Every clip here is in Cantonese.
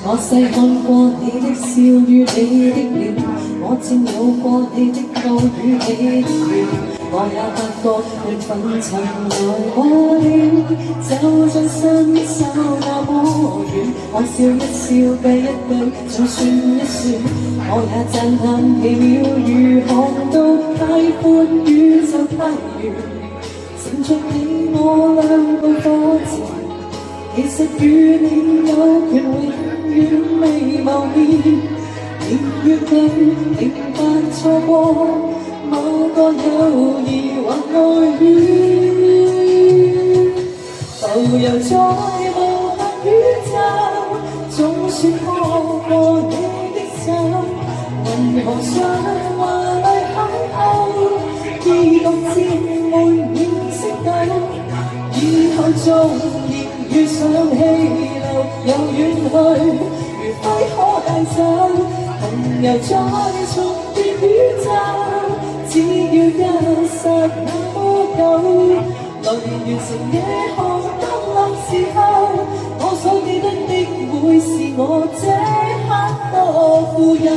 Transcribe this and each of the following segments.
我細看過你的笑與你的臉，我佔有過你的愛與你的緣，我也發覺緣分曾來過了，就像伸手那麼遠。我笑一笑，計一計，再算一算，我也讚嘆奇妙，如看到太寬宇宙太遠，乘着你我兩個火箭。其實與你有權永遠未謀面，年月裏平凡錯過某個友誼或愛戀，浮游在無限宇宙，總算拖過你的手，為何想華麗邂逅，依獨佔滿了星斗，以後縱然遇上氣流又遠去，如揮可帶走，同遊再重疊宇宙，只要一剎那麼久。來完成夜航東落時候，我所記得的會是我這刻多富有。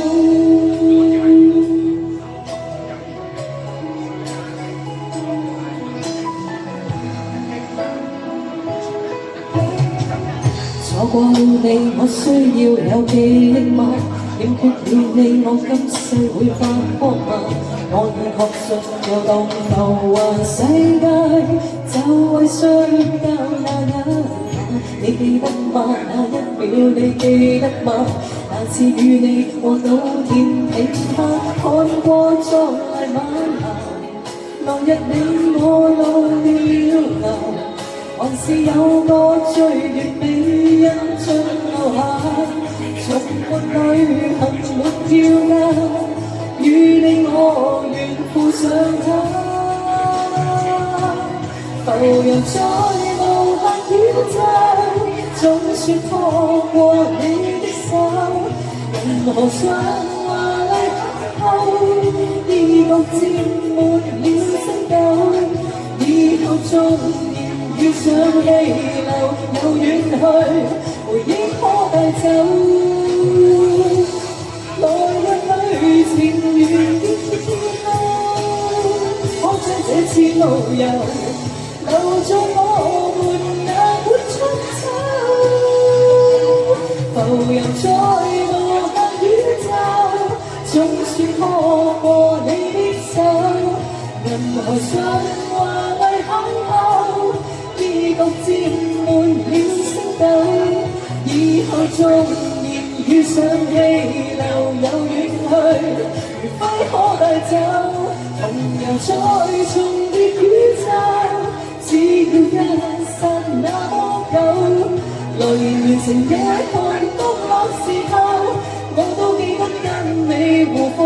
錯過了你，我需要有記憶嗎？欠缺了你，我今世會發光嗎？我已確信遊蕩浮華世界，就為睡覺那一晚。你記得嗎？那一秒你記得嗎？那次與你和老田平拍，看過壯麗晚霞，落日你我老了流。還是有個最完美印象留下，從沒旅行沒票價，與你我願附上它，浮游在無限宇宙，總算拖過你的手，任何想華麗邂逅，依獨佔滿了星斗，以後縱遇上氣流又遠去，回憶可帶走，來日旅程完結之後，可將這次路遊留在我們那本春秋，浮游在無限宇宙，總算拖過你的手，任何想華麗邂逅，獨佔滿了星斗，以後縱然遇上氣流又遠去，如揮可帶走，同遊再重疊宇宙，只要一剎那麼久，來完成夜航東落時候，我都記得跟你互課。